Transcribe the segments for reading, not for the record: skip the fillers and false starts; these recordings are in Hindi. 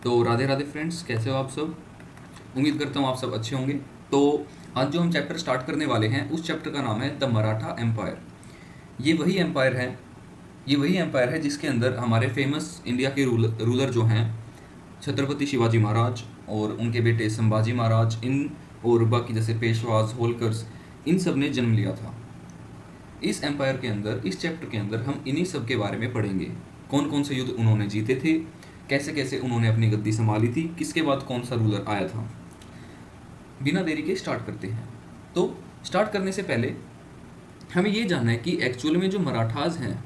तो राधे राधे फ्रेंड्स, कैसे हो आप सब। उम्मीद करता हूँ आप सब अच्छे होंगे। तो आज जो हम चैप्टर स्टार्ट करने वाले हैं उस चैप्टर का नाम है द मराठा एम्पायर। ये वही एम्पायर है ये वही एम्पायर है जिसके अंदर हमारे फेमस इंडिया के रूलर जो हैं छत्रपति शिवाजी महाराज और उनके बेटे संभाजी महाराज, इन और बाकी जैसे पेशवाज, होलकर्स, इन सब ने जन्म लिया था। इस एम्पायर के अंदर, इस चैप्टर के अंदर हम इन्हीं सब के बारे में पढ़ेंगे। कौन कौन से युद्ध उन्होंने जीते थे, कैसे कैसे उन्होंने अपनी गद्दी संभाली थी, किसके बाद कौन सा रूलर आया था। बिना देरी के स्टार्ट करते हैं। तो स्टार्ट करने से पहले हमें ये जानना है कि एक्चुअल में जो मराठाज हैं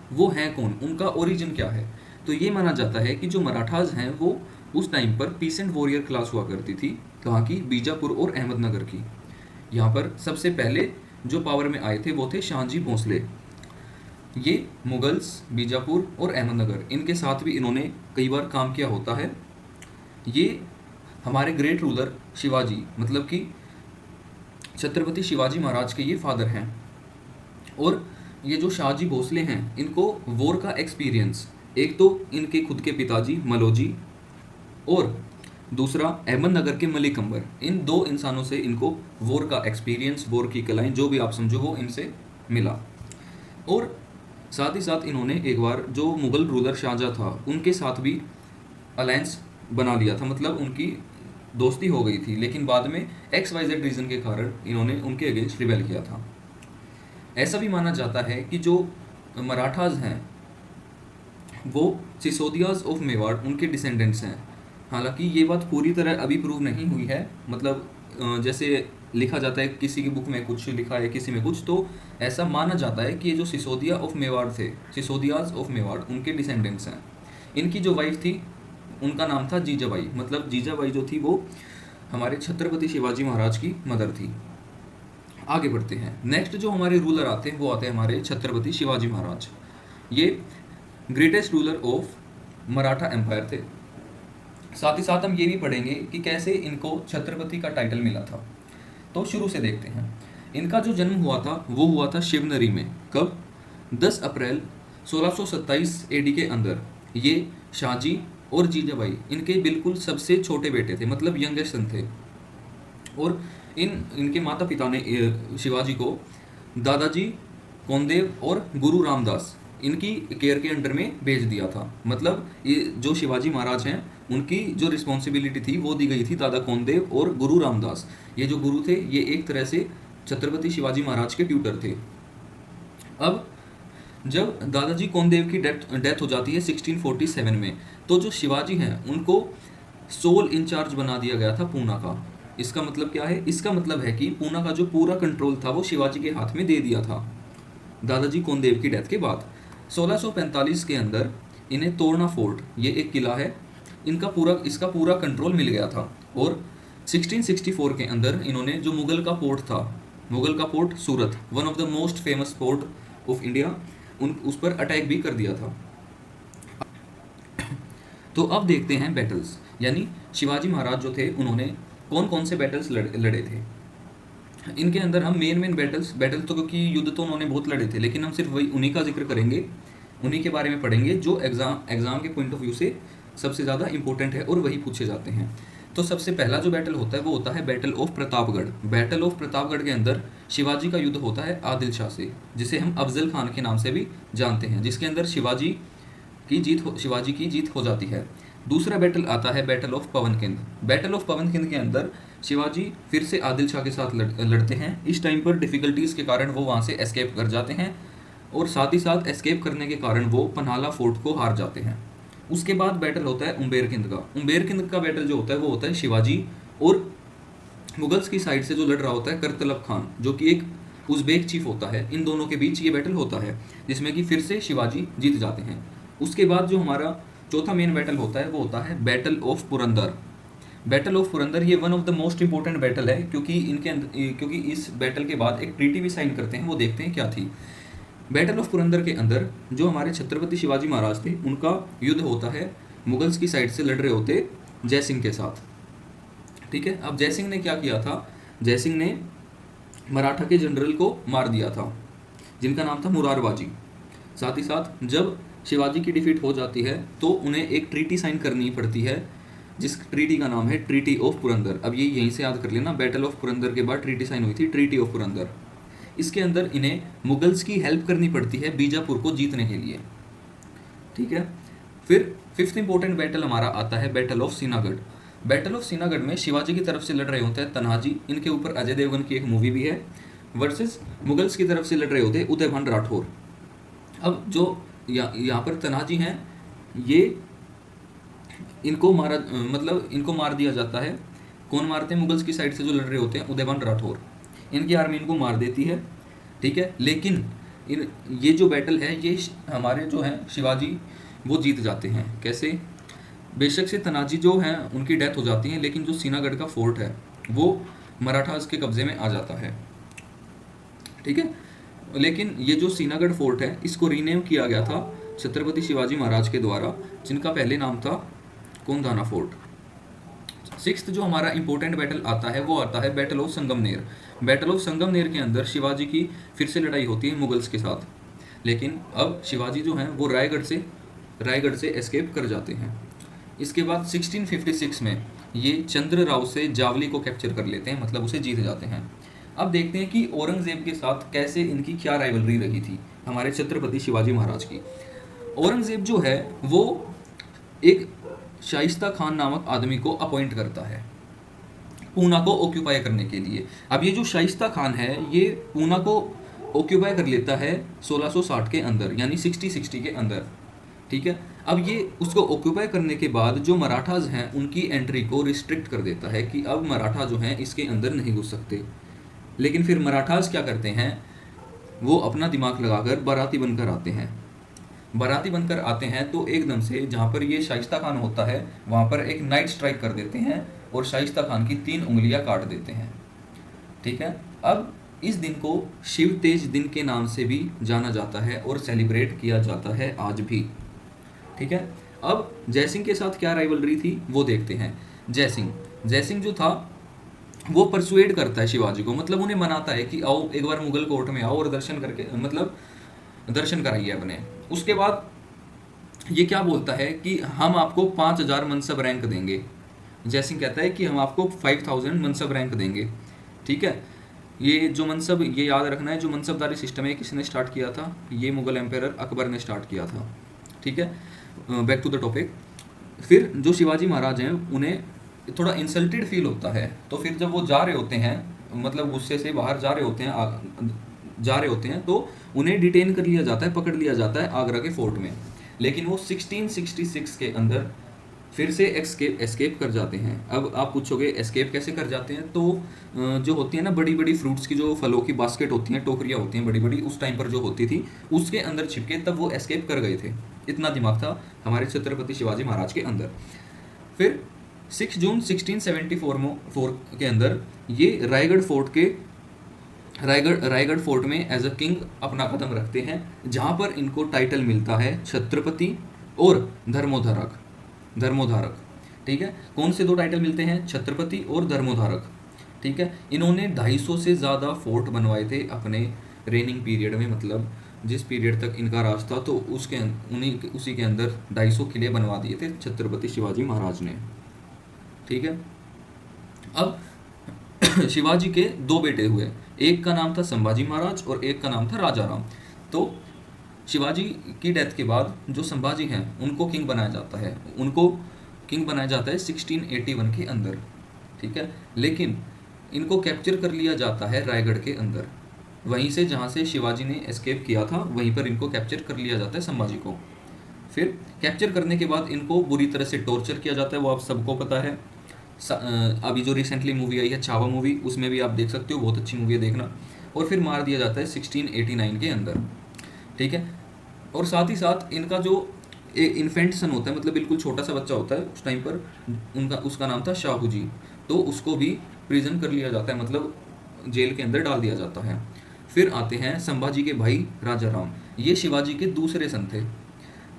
वो हैं कौन, उनका ओरिजिन क्या है। तो ये माना जाता है कि जो मराठाज हैं वो उस टाइम पर पीसेंट वॉरियर क्लास हुआ करती थी, कहाँ की, बीजापुर और अहमदनगर की। यहाँ पर सबसे पहले जो पावर में आए थे वो थे शाहजी भोंसले। ये मुगल्स, बीजापुर और अहमदनगर, इनके साथ भी इन्होंने कई बार काम किया होता है। ये हमारे ग्रेट रूलर शिवाजी, मतलब कि छत्रपति शिवाजी महाराज के ये फादर हैं। और ये जो शाहजी भोसले हैं इनको वॉर का एक्सपीरियंस, एक तो इनके खुद के पिताजी मलोजी और दूसरा अहमदनगर के मलिक अंबर, इन दो इंसानों से इनको वॉर का एक्सपीरियंस, वॉर की कलाएं जो भी आप समझो वो इनसे मिला। और साथ ही साथ इन्होंने एक बार जो मुगल रूलर शाहजहाँ था उनके साथ भी अलायंस बना लिया था, मतलब उनकी दोस्ती हो गई थी, लेकिन बाद में XYZ रीज़न के कारण इन्होंने उनके अगेंस्ट रिबेल किया था। ऐसा भी माना जाता है कि जो मराठाज हैं वो सिसोदियाज ऑफ मेवाड़ उनके डिसेंडेंट्स हैं। हालांकि ये बात पूरी तरह अभी प्रूव नहीं हुई है, मतलब जैसे लिखा जाता है, किसी की बुक में कुछ लिखा है, किसी में कुछ, तो ऐसा माना जाता है कि ये जो सिसोदिया ऑफ मेवाड़ थे, सिसोदियाज ऑफ मेवाड़, उनके डिसेंडेंट्स हैं। इनकी जो वाइफ थी उनका नाम था जीजाबाई, मतलब जीजाबाई जो थी वो हमारे छत्रपति शिवाजी महाराज की मदर थी। आगे बढ़ते हैं। नेक्स्ट जो हमारे रूलर आते हैं वो आते हैं हमारे छत्रपति शिवाजी महाराज। ये greatest ruler of Maratha empire थे। साथ ही साथ हम ये भी पढ़ेंगे कि कैसे इनको छत्रपति का टाइटल मिला था। तो शुरू से देखते हैं। इनका जो जन्म हुआ था वो हुआ था शिवनरी में। कब? 10 अप्रैल 1627 AD के अंदर। ये शाहजी और जीजाबाई इनके बिल्कुल सबसे छोटे बेटे थे, मतलब यंगेस्ट सन थे। और इनके माता पिता ने शिवाजी को दादाजी कोंदेव और गुरु रामदास इनकी केयर के अंडर में भेज दिया था। मतलब ये जो शिवाजी महाराज हैं उनकी जो रिस्पॉन्सिबिलिटी थी वो दी गई थी दादा कोंदेव और गुरु रामदास। ये जो गुरु थे ये एक तरह से छत्रपति शिवाजी महाराज के ट्यूटर थे। अब जब दादाजी कोंदेव की डेथ हो जाती है 1647 में, तो जो शिवाजी हैं उनको सोल इंचार्ज बना दिया गया था पूना का। इसका मतलब क्या है? इसका मतलब है कि पूना का जो पूरा कंट्रोल था वो शिवाजी के हाथ में दे दिया था दादाजी कोंदेव की डेथ के बाद। 1645 के अंदर इन्हें तोड़ना फोर्ट, ये एक किला है, इसका पूरा कंट्रोल मिल गया था। और 1664 के अंदर इन्होंने जो मुगल का port Surat, one of the most famous port of India, उस पर अटैक भी कर दिया था। तो अब देखते हैं बैटल्स, यानी शिवाजी महाराज जो थे उन्होंने कौन कौन से बैटल्स लड़े थे। इनके अंदर हम मेन बैटल्स तो, क्योंकि युद्ध तो उन्होंने बहुत लड़े थे, लेकिन हम सिर्फ वही उन्हीं का जिक्र करेंगे, उन्हीं के बारे में पढ़ेंगे जो एग्जाम के पॉइंट ऑफ व्यू से सबसे ज़्यादा इंपॉर्टेंट है और वही पूछे जाते हैं। तो सबसे पहला जो बैटल होता है वो होता है battle of Pratapgarh. Battle of Pratapgarh के अंदर शिवाजी का युद्ध होता है आदिल शाह से, जिसे हम अफजल खान के नाम से भी जानते हैं, जिसके अंदर शिवाजी की जीत हो जाती है। दूसरा बैटल आता है बैटल ऑफ पवनकिंद। बैटल ऑफ पवनकिंद के अंदर शिवाजी फिर से आदिल शाह के साथ लड़ते हैं। इस टाइम पर डिफ़िकल्टीज़ के कारण वो वहाँ से एस्केप कर जाते हैं, और साथ ही साथ एस्केप करने के कारण वो पन्हाला फोर्ट को हार जाते हैं। उसके बाद बैटल होता है उम्बेरकिंद का। उम्बेरकिंद का बैटल जो होता है वो होता है शिवाजी और मुगल्स की साइड से जो लड़ रहा होता है करतलब खान, जो कि एक उज़्बेक चीफ होता है। इन दोनों के बीच ये बैटल होता है, जिसमें कि फिर से शिवाजी जीत जाते हैं। उसके बाद जो हमारा चौथा मेन बैटल होता है वो होता है battle of Purandar. Battle of Purandar ये one of the most important battle है, क्योंकि इस बैटल के बाद एक ट्रीटी भी साइन करते हैं, वो देखते हैं क्या थी। बैटल ऑफ पुरंदर के अंदर जो हमारे छत्रपति शिवाजी महाराज थे उनका युद्ध होता है मुगल्स की साइड से लड़ रहे होते जय सिंह के साथ। ठीक है, अब जय सिंह ने क्या किया था? जय सिंह ने मराठा के जनरल को मार दिया था, जिनका नाम था मुरारबाजी। साथ ही साथ जब शिवाजी की डिफीट हो जाती है तो उन्हें एक ट्रीटी साइन करनी पड़ती है, जिस ट्रीटी का नाम है ट्रीटी ऑफ पुरंदर। अब ये यहीं से याद कर लेना, बैटल ऑफ पुरंदर के बाद ट्रीटी साइन हुई थी, ट्रीटी ऑफ पुरंदर। इसके अंदर इन्हें मुगल्स की हेल्प करनी पड़ती है बीजापुर को जीतने के लिए, ठीक है। फिर फिफ्थ इंपॉर्टेंट बैटल हमारा आता है battle of Sinagarh. Battle of Sinagarh में शिवाजी की तरफ से लड़ रहे होते हैं तन्हाजी, इनके ऊपर अजय देवगन की एक मूवी भी है, वर्सेस मुगल्स की तरफ से लड़ रहे होते हैं उदयभान राठौर। अब जो यहाँ पर तन्हाजी हैं, ये इनको मारा, मतलब इनको मार दिया जाता है। कौन मारते हैं? मुगल्स की साइड से जो लड़ रहे होते हैं उदयभान राठौर, इनकी आर्मी इनको मार देती है, ठीक है। लेकिन ये जो बैटल है ये हमारे जो हैं शिवाजी वो जीत जाते हैं। कैसे? बेशक से तनाजी जो हैं उनकी डेथ हो जाती है, लेकिन जो सीनागढ़ का फोर्ट है वो मराठास के कब्जे में आ जाता है, ठीक है। लेकिन ये जो सीनागढ़ फोर्ट है इसको रीनेम किया गया था छत्रपति शिवाजी महाराज के द्वारा, जिनका पहले नाम था कोंडाना फोर्ट। सिक्स्थ जो हमारा इंपॉर्टेंट बैटल आता है वो आता है battle of Sangamner. Battle of Sangamner के अंदर शिवाजी की फिर से लड़ाई होती है मुगल्स के साथ, लेकिन अब शिवाजी जो हैं वो रायगढ़ से एस्केप कर जाते हैं। इसके बाद 1656 में ये चंद्र राव से जावली को कैप्चर कर लेते हैं, मतलब उसे जीत जाते हैं। अब देखते हैं कि औरंगजेब के साथ कैसे इनकी क्या राइवलरी रही थी हमारे छत्रपति शिवाजी महाराज की। औरंगजेब जो है वो एक शाइस्ता खान नामक आदमी को अपॉइंट करता है पूना को ऑक्यूपाई करने के लिए। अब ये जो शाइस्ता खान है ये पूना को ऑक्यूपाई कर लेता है 1660 के अंदर, यानी 60 के अंदर, ठीक है। अब ये उसको ऑक्यूपाई करने के बाद जो मराठाज हैं उनकी एंट्री को रिस्ट्रिक्ट कर देता है कि अब मराठा जो हैं इसके अंदर नहीं घुस सकते। लेकिन फिर मराठाज क्या करते हैं, वो अपना दिमाग लगाकर बाराती बनकर आते हैं। बाराती बनकर आते हैं तो एकदम से जहाँ पर ये शाइस्ता खान होता है वहाँ पर एक नाइट स्ट्राइक कर देते हैं और शाइस्ता खान की 3 उंगलियाँ काट देते हैं, ठीक है। अब इस दिन को शिव तेज दिन के नाम से भी जाना जाता है और सेलिब्रेट किया जाता है आज भी, ठीक है। अब जयसिंह के साथ क्या राइवलरी थी वो देखते हैं। जयसिंह जो था वो परसुएड करता है शिवाजी को, मतलब उन्हें मनाता है कि आओ एक बार मुगल कोर्ट में आओ और दर्शन करके, मतलब दर्शन कराइए अपने। उसके बाद ये क्या बोलता है कि हम आपको 5000 मनसब रैंक देंगे। जयसिंह कहता है कि हम आपको 5000 मनसब रैंक देंगे, ठीक है। ये जो मनसब, ये याद रखना है, जो मनसबदारी सिस्टम है किसने स्टार्ट किया था? ये मुगल एम्पायर अकबर ने स्टार्ट किया था, ठीक है। Back to the topic. फिर जो शिवाजी महाराज हैं उन्हें थोड़ा इंसल्टेड फील होता है, तो फिर जब वो जा रहे होते हैं, मतलब गुस्से से बाहर जा रहे होते हैं तो उन्हें डिटेन कर लिया जाता है, पकड़ लिया जाता है आगरा के फोर्ट में। लेकिन वो 1666 के अंदर फिर से एस्केप कर जाते हैं। अब आप पूछोगे एस्केप कैसे कर जाते हैं? तो जो होती है ना बड़ी बड़ी फ्रूट्स की जो फलों की बास्केट होती हैं, टोकरियाँ होती हैं बड़ी बड़ी, उस टाइम पर जो होती थी उसके अंदर छिपके तब वो एस्केप कर गए थे। इतना दिमाग था हमारे छत्रपति शिवाजी महाराज के अंदर। फिर 6 जून 1674 के अंदर ये रायगढ़ फोर्ट में एज अ किंग अपना कदम रखते हैं, जहाँ पर इनको टाइटल मिलता है छत्रपति और धर्मोधारक, ठीक है। कौन से 2 टाइटल मिलते हैं? छत्रपति और धर्मोधारक, ठीक है। इन्होंने 250 से ज़्यादा फोर्ट बनवाए थे अपने रेनिंग पीरियड में, मतलब जिस पीरियड तक इनका राज था तो उसी के अंदर 250 किले बनवा दिए थे छत्रपति शिवाजी महाराज ने, ठीक है। अब शिवाजी के 2 बेटे हुए, एक का नाम था संभाजी महाराज और एक का नाम था राजाराम। तो शिवाजी की डेथ के बाद जो संभाजी हैं उनको किंग बनाया जाता है, 1681 के अंदर, ठीक है। लेकिन इनको कैप्चर कर लिया जाता है रायगढ़ के अंदर, वहीं से जहाँ से शिवाजी ने एस्केप किया था वहीं पर इनको कैप्चर कर लिया जाता है संभाजी को। फिर कैप्चर करने के बाद इनको बुरी तरह से टॉर्चर किया जाता है, वो आप सबको पता है। अभी जो रिसेंटली मूवी आई है छावा मूवी, उसमें भी आप देख सकते हो, बहुत अच्छी मूवी है, देखना। और फिर मार दिया जाता है 1689 के अंदर, ठीक है। और साथ ही साथ इनका जो इन्फेंट सन होता है, मतलब बिल्कुल छोटा सा बच्चा होता है, उस टाइम पर उसका नाम था शाहू जी, तो उसको भी प्रिजन कर लिया जाता है, मतलब जेल के अंदर डाल दिया जाता है। फिर आते हैं संभाजी के भाई राजाराम, ये शिवाजी के दूसरे सन थे,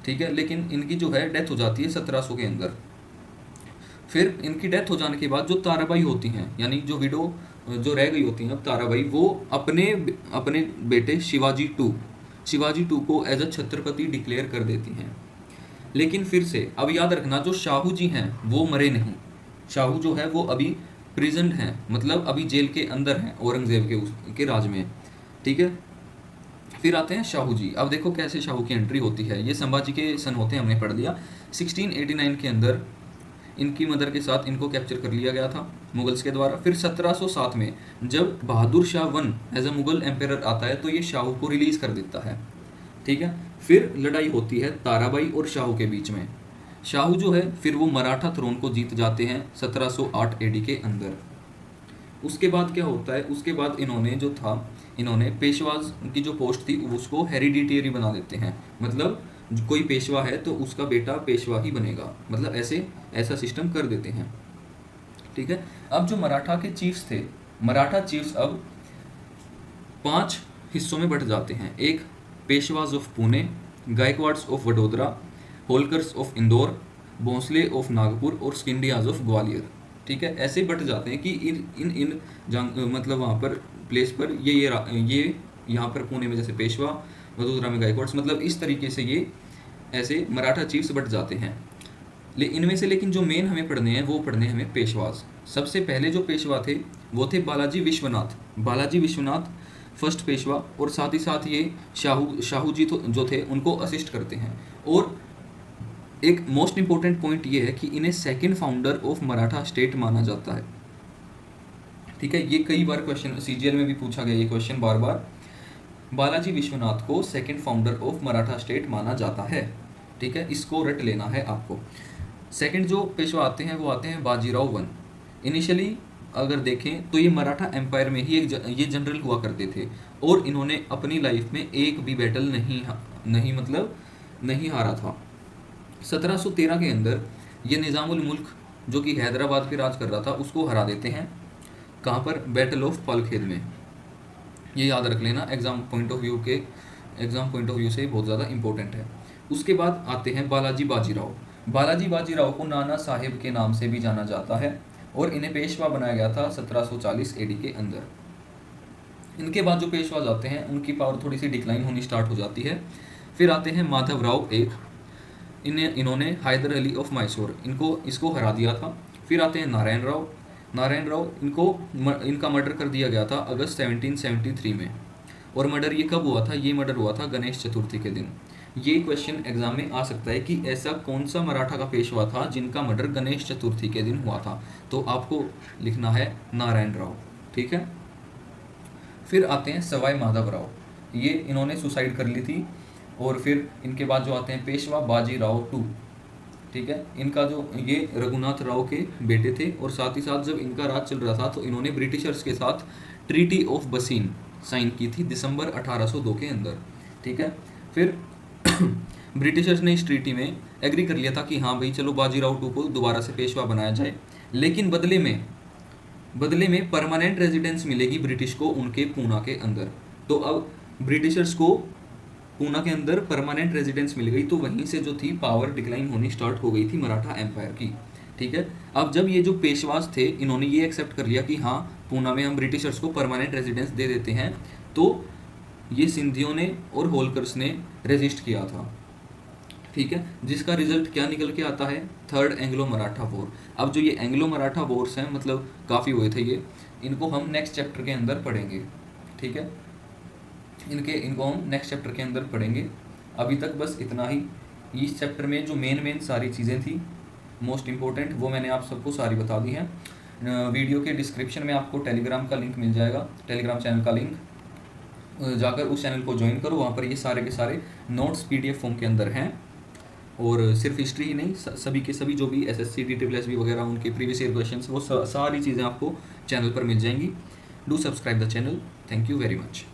ठीक है। लेकिन इनकी जो है डेथ हो जाती है 1700 के अंदर। फिर इनकी डेथ हो जाने के बाद जो ताराबाई होती हैं, यानी जो विडो जो रह गई होती हैं अब ताराबाई, वो अपने बेटे शिवाजी शिवाजी 2 को एज अ छत्रपति डिक्लेयर कर देती हैं। लेकिन फिर से अब याद रखना, जो शाहू जी हैं वो मरे नहीं। शाहू जो है वो अभी प्रिजन्ड हैं, मतलब अभी जेल के अंदर हैं, औरंगजेब के राज में। ठीक है, फिर आते हैं शाहू जी। अब देखो कैसे शाहू की एंट्री होती है। ये संभाजी के सन होते हैं, हमने पढ़ लिया। 1689 के अंदर इनकी मदर के साथ इनको कैप्चर कर लिया गया था मुगल्स के द्वारा। फिर 1707 में जब Bahadur Shah one as a Mughal emperor आता है तो ये शाहू को रिलीज कर देता है। ठीक है, फिर लड़ाई होती है ताराबाई और शाहू के बीच में। शाहू जो है फिर वो मराठा थ्रोन को जीत जाते हैं 1708 एडी के अंदर। उसके बाद क्या होता है, उसके बाद इन्होंने पेशवाज की जो पोस्ट थी उसको हेरिडिटेरी बना देते हैं, मतलब कोई पेशवा है तो उसका बेटा पेशवा ही बनेगा, मतलब ऐसा सिस्टम कर देते हैं। ठीक है, अब जो मराठा के चीफ्स थे, मराठा चीफ्स अब 5 हिस्सों में बट जाते हैं। एक, Peshwas of Pune, Gaikwads of Vadodara, Holkars of Indore, Bhonsle of Nagpur और स्किंडियाज ऑफ ग्वालियर। ठीक है, ऐसे बट जाते हैं कि इन मतलब वहाँ पर प्लेस पर ये यहाँ पर पुणे में जैसे पेशवा, वडोदरा में गायकवाड्स, मतलब इस तरीके से ये ऐसे मराठा चीफ्स बट जाते हैं। इनमें से लेकिन जो मेन हमें पढ़ने हैं वो पढ़ने हमें पेशवाज। सबसे पहले जो पेशवा थे वो थे बालाजी विश्वनाथ फर्स्ट पेशवा, और साथ ही साथ ये शाहू जी जो थे उनको असिस्ट करते हैं। और एक मोस्ट इंपॉर्टेंट पॉइंट ये है कि इन्हें second founder of Maratha state माना जाता है। ठीक है, ये कई बार क्वेश्चन सीजीएल में भी पूछा गया ये क्वेश्चन बार बार। बालाजी विश्वनाथ को second founder of Maratha state माना जाता है। ठीक है, इसको रट लेना है आपको। सेकंड जो पेशवा आते हैं वो आते हैं बाजीराव वन। इनिशियली अगर देखें तो ये मराठा एम्पायर में ही ये जनरल हुआ करते थे, और इन्होंने अपनी लाइफ में एक भी बैटल नहीं हारा था। 1713 के अंदर ये निज़ामुल मुल्क जो कि हैदराबाद पे राज कर रहा था उसको हरा देते हैं। कहाँ पर? बैटल ऑफ पालखेद में। ये याद रख लेना, एग्जाम पॉइंट ऑफ व्यू से बहुत ज़्यादा इंपॉर्टेंट है। उसके बाद आते हैं बालाजी बाजीराव को नाना साहेब के नाम से भी जाना जाता है, और इन्हें पेशवा बनाया गया था 1740 एडी के अंदर। इनके बाद जो पेशवा जाते हैं उनकी पावर थोड़ी सी डिक्लाइन होनी स्टार्ट हो जाती है। फिर आते हैं माधवराव एक, इन्होंने हैदर अली ऑफ मैसूर इसको हरा दिया था। फिर आते हैं नारायण राव इनका मर्डर कर दिया गया था अगस्त 1773 में। और मर्डर ये कब हुआ था? ये मर्डर हुआ था गणेश चतुर्थी के दिन। ये क्वेश्चन एग्जाम में आ सकता है कि ऐसा कौन सा मराठा का पेशवा था जिनका मर्डर गणेश चतुर्थी के दिन हुआ था, तो आपको लिखना है नारायण राव। ठीक है, फिर आते हैं सवाई माधवराव, ये इन्होंने सुसाइड कर ली थी। और फिर इनके बाद जो आते हैं पेशवा बाजीराव टू। ठीक है, इनका जो ये रघुनाथ राव के बेटे थे, और साथ ही साथ जब इनका राज चल रहा था तो इन्होंने ब्रिटिशर्स के साथ ट्रीटी ऑफ बसीन साइन की थी दिसंबर 1802 के अंदर। ठीक है, फिर ब्रिटिशर्स ने इस ट्रीटी में एग्री कर लिया था कि हाँ भाई चलो बाजीराव टू को दोबारा से पेशवा बनाया जाए, लेकिन बदले में परमानेंट रेजिडेंस मिलेगी ब्रिटिश को उनके पूना के अंदर। तो अब ब्रिटिशर्स को पूना के अंदर परमानेंट रेजिडेंस मिल गई, तो वहीं से जो थी पावर डिक्लाइन होनी स्टार्ट हो गई थी मराठा एम्पायर की। ठीक है, अब जब ये जो पेशवास थे इन्होंने ये एक्सेप्ट कर लिया कि हाँ पूना में हम ब्रिटिशर्स को परमानेंट रेजिडेंस दे देते हैं, तो ये सिंधियों ने और होलकर्स ने रेजिस्ट किया था। ठीक है, जिसका रिजल्ट क्या निकल के आता है? Third Anglo Maratha war. अब जो ये एंग्लो मराठा वॉर्स हैं मतलब काफ़ी हुए थे ये, इनको हम नेक्स्ट चैप्टर के अंदर पढ़ेंगे। ठीक है, इनको हम नेक्स्ट चैप्टर के अंदर पढ़ेंगे। अभी तक बस इतना ही। इस चैप्टर में जो मेन सारी चीज़ें थी मोस्ट इंपॉर्टेंट वो मैंने आप सबको सारी बता दी हैं। वीडियो के डिस्क्रिप्शन में आपको टेलीग्राम का लिंक मिल जाएगा, टेलीग्राम चैनल का लिंक, जाकर उस चैनल को ज्वाइन करो। वहाँ पर ये सारे के सारे नोट्स PDF फॉर्म के अंदर हैं, और सिर्फ हिस्ट्री ही नहीं, सभी के सभी जो भी SSC DSSB वगैरह उनके प्रीवियस ईयर क्वेश्चंस वो सारी चीज़ें आपको चैनल पर मिल जाएंगी। Do subscribe the channel. Thank you very much.